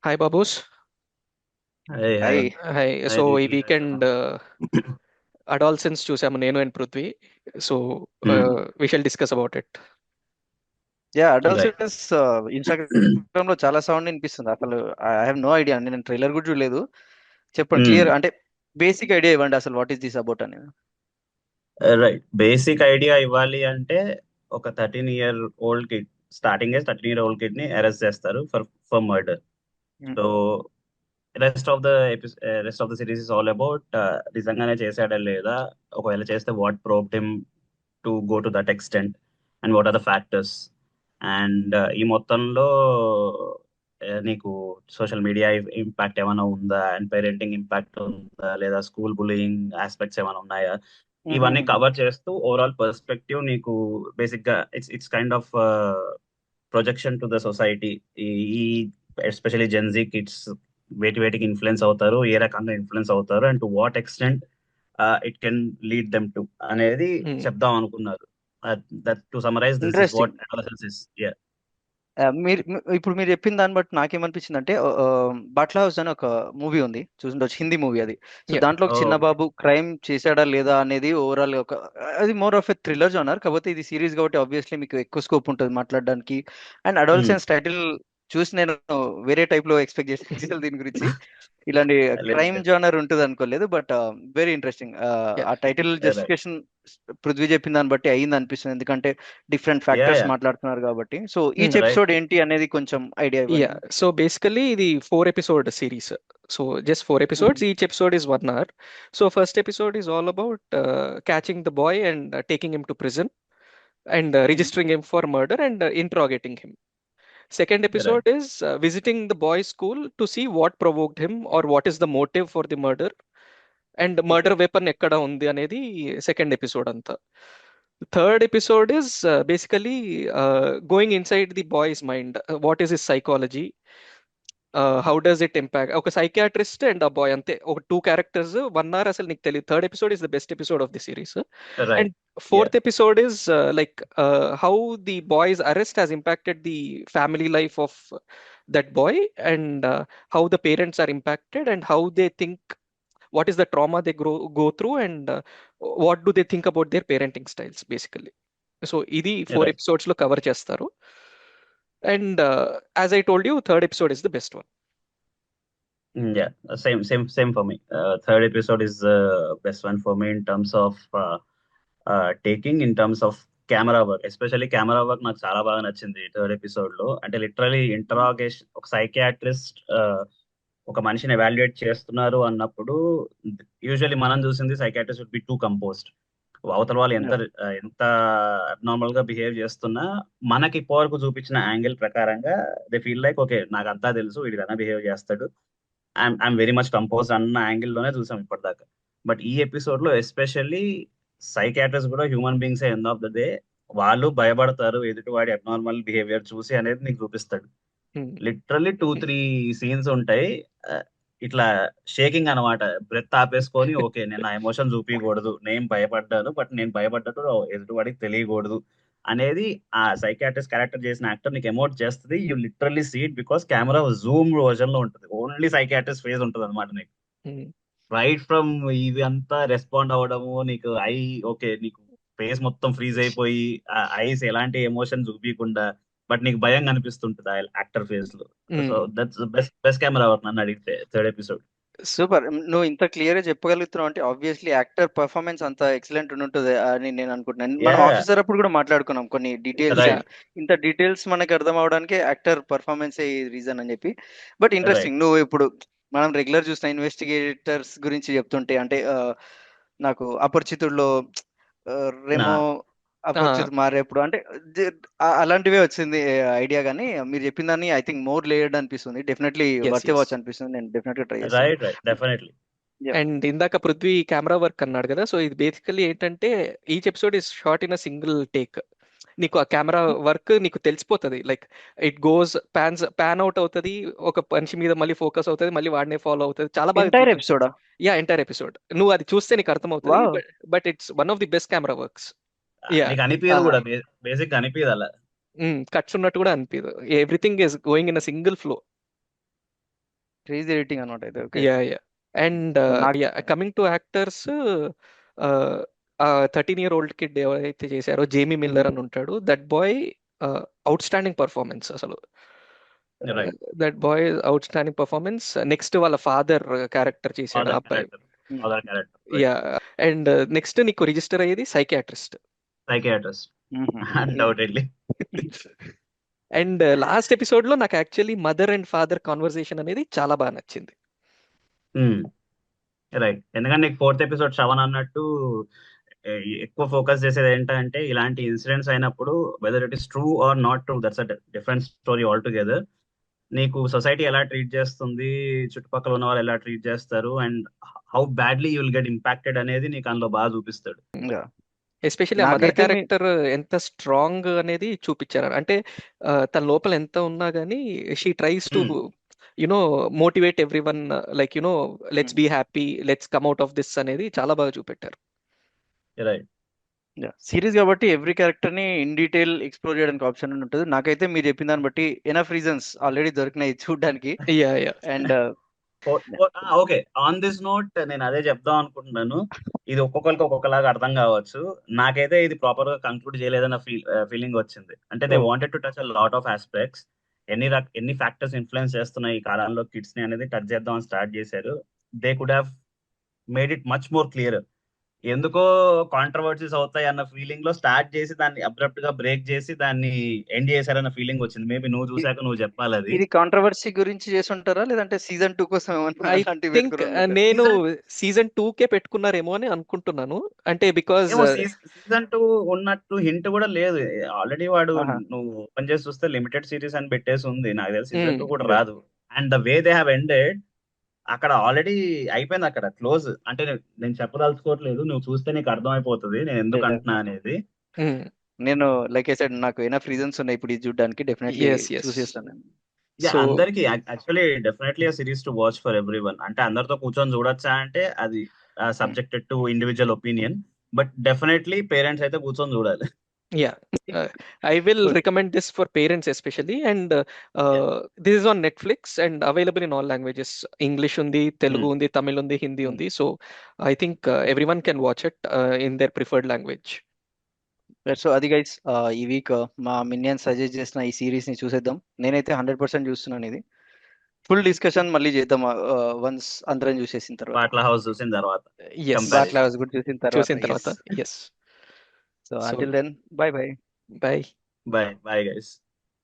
Hi బాబూస్. Hi hi hi. Hi. Hi so ఈ Deepthi, hi weekend Shubham. Adolescence చూసాము నేను and Prithvi. So Hmm. We shall discuss about it. Right. Adolescence Instagram లో చాలా sound వినిపిస్తుంది. అసలు ఐ హావ్ నో ఐడియా అండి. నేను ట్రైలర్ కూడా చూడలేదు. చెప్పండి, క్లియర్ Hmm. అంటే బేసిక్ ఐడియా ఇవ్వండి అసలు వాట్ ఈస్ దిస్ అబౌట్ అనేది. రైట్, బేసిక్ ఐడియా ఇవ్వాలి అంటే ఒక 13-year-old kid, starting 13-year-old kid ని అరెస్ట్ చేస్తారు for murder. So rest of the series is all about నిజంగానే చేశాడా లేదా, ఒకవేళ చేస్తే what probed him to go to that extent and what are the factors. And ఈ మొత్తంలో నీకు సోషల్ మీడియా ఇంపాక్ట్ ఏమైనా ఉందా, అండ్ పేరెంటింగ్ ఇంపాక్ట్ ఉందా, లేదా స్కూల్ బులింగ్ ఆస్పెక్ట్స్ ఏమైనా ఉన్నాయా, ఇవన్నీ కవర్ చేస్తూ ఓవరాల్ పర్స్పెక్టివ్ నీకు బేసిక్ గా it's kind of projection to the society. ఈ ఎస్పెషల్లీ జెన్జీ కిడ్స్ వేటికి ఇన్ఫ్లుయెన్స్ అవుతారు, ఏ రకంగా ఇన్ఫ్లుయెన్స్ అవుతారు, and to what extent it can lead them to అనేది చెప్దాం అనుకున్నారు. That to summarise this is what interesting. Adolescence is. ఇప్పుడు మీరు చెప్పిన దాన్ని బట్టి నాకేమనిపించింది అంటే, బట్లా హౌస్ అని ఒక మూవీ ఉంది, చూసుండొచ్చు, హిందీ మూవీ అది. So yeah. దాంట్లో ఒక చిన్న ఓకే. బాబు క్రైమ్ చేశాడా లేదా అనేది ఓవరాల్ ఒక, అది more of a thriller genre. కాకపోతే ఇది సిరీస్ కాబట్టి ఆబ్వియస్లీ మీకు ఎక్కువ స్కోప్ ఉంటుంది మాట్లాడడానికి. అండ్ అడోల్సెన్స్ టైటిల్ చూసి నేను వేరే టైప్ లో ఎక్స్పెక్ట్ చేసిన దీని గురించి. ఇలాంటి లేదు క్రైమ్ లేదు. జానర్ ఉంటుంది అనుకోలేదు, బట్ వెరీ ఇంట్రెస్టింగ్. యా. ఆ టైటిల్ రైట్. జస్టిఫికేషన్ పృథ్వీ చెప్పిన దాన్ని బట్టి అయ్యింది అనిపిస్తుంది, ఎందుకంటే డిఫరెంట్ యా ఫ్యాక్టర్స్ యా. మాట్లాడుతున్నారు కాబట్టి. So each right. ఎపిసోడ్ ఏంటి అనేది కొంచెం ఐడియా యా. ఇవ్వండి. సో బేసికలీ ఇది 4 episode series. So just 4 episodes, each episode is 1 hour. So first episode is all about catching the boy and taking him to prison and registering him for murder and interrogating him. Second episode right. is visiting the boy's school to see what provoked him or what is the motive for the murder and okay. murder weapon ekkada undi anedi second episode anta. Third episode is basically going inside the boy's mind. What is his psychology? How does it impact? ఒక psychiatrist and ఆ bye, అంతే, ఒక 2 characters 1 hour. అసలు నీకు తెలియదు. Third episode is the best episode of the series. And right. Yeah. Fourth episode is like how the boys arrest has impacted the family life of that boy, and how the parents are impacted and how they think, what is the trauma they go through, and what do they think about their parenting styles basically. So ఇది 4 episodes లో cover చేస్తారు. And as I told you, third episode is the best one. Yeah, same for me. Third episode is the best one for me in terms of taking, in terms of camera work, especially camera work నాకు చాలా బాగా నచ్చింది third episode లో. అంటే literally interrogation, ఒక psychiatrist ఒక మనిషిని evaluate చేస్తున్నారు అన్నప్పుడు, యూజువల్లీ మనం చూసింది psychiatrist would be too composed. అవతల వాళ్ళు ఎంత అబ్నార్మల్ గా బిహేవ్ చేస్తున్నా మనకి ఇప్పటివరకు చూపించిన యాంగిల్ ప్రకారంగా దే ఫీల్ లైక్ ఓకే, నాకు అంతా తెలుసు, వీడిదన్నా బిహేవ్ చేస్తాడు, ఐఎమ్ వెరీ మచ్ కంపోజ్ అన్న యాంగిల్లోనే చూసాం ఇప్పటిదాకా. బట్ ఈ ఎపిసోడ్ లో ఎస్పెషల్లీ సైకాట్రిస్ట్ కూడా human beings end of the day, వాళ్ళు భయపడతారు ఎదుటివాడి అబ్నార్మల్ బిహేవియర్ చూసి అనేది నీకు చూపిస్తాడు. లిటరల్లీ 2-3 సీన్స్ ఉంటాయి. ఆ, ఇట్లా షేకింగ్ అనమాట, బ్రెత్ ఆపేసుకొని ఓకే నేను నా ఎమోషన్ చూపించకూడదు, నేను భయపడ్డాను బట్ నేను భయపడ్డట్టు ఎదుటివాడికి తెలియకూడదు అనేది ఆ సైకాట్రిస్ట్ క్యారెక్టర్ చేసిన యాక్టర్ నీకు ఎమోట్ చేస్తుంది. You literally see it because camera zoom version లో ఉంటుంది, ఓన్లీ సైకాట్రిస్ట్ ఫేస్ ఉంటుంది అనమాట నీకు. రైట్ ఫ్రమ్ ఇది అంతా రెస్పాండ్ అవ్వడము, నీకు ఓకే నీకు ఫేస్ మొత్తం ఫ్రీజ్ అయిపోయి ఐస్ ఎలాంటి ఎమోషన్ చూపించకుండా, బట్ నీకు భయం కనిపిస్తుంటుంది ఆ యాక్టర్ ఫేస్ లో. So that's best best camera work నన్ను అడిగితే థర్డ్ ఎపిసోడ్. సూపర్. నువ్వు ఇంత క్లియర్ గా చెప్పగలుగుతున్నావు అంటే ఆబ్వియస్లీ యాక్టర్ పర్ఫార్మెన్స్ అంత ఎక్సలెంట్ ఉంటుంది అని నేను అనుకుంటున్నాను. మనం యా. ఆఫీసర్ అప్పుడు కూడా మాట్లాడుకున్నాం కొన్ని డీటెయిల్స్. యా. రైట్. ఇంత డీటెయిల్స్ మనకు అర్థం అవడానికి యాక్టర్ పర్ఫార్మెన్స్ రీజన్ అని చెప్పి. But right. ఇంట్రెస్టింగ్, నువ్వు ఇప్పుడు మనం రెగ్యులర్ చూసిన ఇన్వెస్టిగేటర్స్ గురించి చెప్తుంటే అంటే, నాకు అపరిచితుల్లో రెమో, అపరిచిత్ మారేప్పుడు అంటే అలాంటివే వచ్చింది ఐడియా. కానీ మీరు చెప్పిన దాన్ని ఐ థింక్ మోర్ లేయర్డ్ అనిపిస్తుంది. Definitely yes, worth yes. Watch అనిపిస్తుంది. నేను డెఫినెట్ గా ట్రై చేస్తాను. రైట్. రైట్. డెఫినెట్లీ. అండ్ ఇందాక పృథ్వీ కెమెరా వర్క్ అన్నాడు కదా, సో ఇది బేసికలీ ఏంటంటే each episode is short in a single take. నీకు ఆ కెమెరా వర్క్ నీకు తెలిసిపోతుంది. Like it goes pan out అవుతుంది, ఒక మనిషి మీద మళ్ళీ ఫోకస్ అవుతుంది, మళ్ళీ వాడినే ఫాలో అవుతుంది, చాలా బాగా ఎంటైర్ చూపిస్తారు. ఎపిసోడా? యా, ఎంటైర్ ఎపిసోడ్ నువ్వు అది చూస్తే నీకు అర్థమవుతుంది. Wow. But it's one of the best camera works. Yeah. నీకు అనిపించదు కూడా, బేసిక్ అనిపించదు అలా. కట్స్ ఉన్నట్టు కూడా అనిపించదు. Everything is going in a single flow. Crazy rating అనమాట అయితే. Okay. Yeah yeah and so నాకు yeah coming to actors, 13-year-old kid ఎవరైతే చేశారో జేమీ మిల్లర్ అని ఉంటాడు, that boy outstanding performance అసలు. Right. That boy outstanding performance. Next వాళ్ళ father character చేశాడు ఆ ఫాదర్ అబ్బాయి. Character, father character, right. Yeah and next నీకు రిజిస్టర్ అయ్యేది psychiatrist. Psychiatrist undoubtedly. And last episode లో నాకు actually mother and father conversation అనేది చాలా బాగా నచ్చింది. రైట్. ఎందుకంటే నీకు ఫోర్త్ ఎపిసోడ్ శ్రవణ్ అన్నట్టు ఎక్కువ ఫోకస్ చేసేది ఏంటంటే ఇలాంటి ఇన్సిడెంట్స్ అయినప్పుడు whether it is true or not true, that's a different story all together. నీకు సొసైటీ ఎలా ట్రీట్ చేస్తుంది, చుట్టుపక్కల ఉన్న వాళ్ళు ఎలా ట్రీట్ చేస్తారు, and how badly you will get impacted అనేది నీకు అందులో బాగా చూపిస్తాడు. ఎస్పెషల్లీ ఆ మదర్ నాకైతే క్యారెక్టర్ ఎంత స్ట్రాంగ్ అనేది చూపించారు. అంటే తన లోపల ఎంత ఉన్నా కానీ she tries to you know motivate everyone, like you know let's be happy, let's come out of this అనేది చాలా బాగా చూపెట్టారు. రైట్. సిరీస్ కాబట్టి ఎవ్రీ క్యారెక్టర్ ని ఇన్ డీటెయిల్ ఎక్స్ప్లోర్ చేయడానికి ఆప్షన్ ఉంటుంది. నాకైతే మీరు చెప్పిన దాన్ని బట్టి ఎనఫ్ రీజన్స్ ఆల్రెడీ దొరికినాయి చూడడానికి. Yeah yeah and okay, on this note నేను అదే చెప్దాం అనుకుంటున్నాను. ఇది ఒక్కొక్కరికి ఒక్కొక్కలాగా అర్థం కావచ్చు. నాకైతే ఇది ప్రాపర్ గా కంక్లూడ్ చేయలేదన్న ఫీలింగ్ వచ్చింది. అంటే they wanted to touch a lot of aspects, ఎన్ని ఫ్యాక్టర్స్ ఇన్ఫ్లుయెన్స్ చేస్తున్నాయి ఈ కాలంలో కిడ్స్ ని అనేది టచ్ చేద్దాం అని స్టార్ట్ చేశారు. They could have made it much more clear. ఎందుకో కాంట్రవర్సీస్ అవుతాయి అన్న ఫీలింగ్ లో స్టార్ట్ చేసి దాన్ని అబ్రప్ట్ గా బ్రేక్ చేసి దాన్ని ఎండ్ చేశారన్న ఫీలింగ్ వచ్చింది. మేబీ నువ్వు చూసాక నువ్వు చెప్పాలి అది. ఇది కాంట్రవర్సీ గురించి చేసి ఉంటారా, లేదంటే సీజన్ 2 కోసం ఏమన్నా ఐ అలాంటివి థింక్ పెట్టుకుని ఉంటారా? నేను సీజన్ 2కే పెట్టుకున్నారేమో అని అనుకుంటున్నాను. అంటే బికాజ్ ఏమో సీజన్ 2 ఉన్నట్టు హింట్ కూడా లేదు. ఆల్రెడీ వాడు ఆహా. నువ్వు ఓపెన్ చేసి చూస్తే లిమిటెడ్ సిరీస్ అని పెట్టేసి ఉంది. నాకు తెలిసి సీజన్ 2 కూడా Yeah. రాదు. And the way they have ended, అక్కడ ఆల్రెడీ అయిపోయింది, అక్కడ క్లోజ్. అంటే నేను చెప్పదలుచుకోవట్లేదు, నువ్వు చూస్తే నీకు అర్థమైపోతుంది నేను ఎందుకు అంటున్నా అనేది. నేను లైక్ ఐ సెడ్ నాకు ఎనఫ్ రీజన్స్ ఉన్నాయి ఇప్పుడు ఇది చూడడానికి. డెఫినెట్లీ yes yes చూసేస్తాను నేను. సో అందరికి actually definitely series to watch for every one. అంటే అందరితో కూర్చొని చూడొచ్చా అంటే అది subjected to individual opinion, but definitely parents అయితే కూర్చొని చూడాలి. yeah I will recommend this for parents especially, and this is on Netflix and available in all languages. English undi, Telugu undi, Tamil undi, Hindi undi, so I think everyone can watch it in their preferred language. So అది guys, ఈ week మా మినియన్ suggest చేసిన ఈ series ని చూసేద్దాం. నేనైతే 100% చూస్తున్నాను. ఇది ఫుల్ డిస్కషన్ మళ్ళీ చేద్దాం వన్స్ అందరం చూసేసిన తర్వాత. బాట్లా హౌస్ చూసిన తర్వాత, yes Comparison. బాట్లా హౌస్ కూడా చూసిన తర్వాత. yes so until then, bye bye. bye Bye, guys.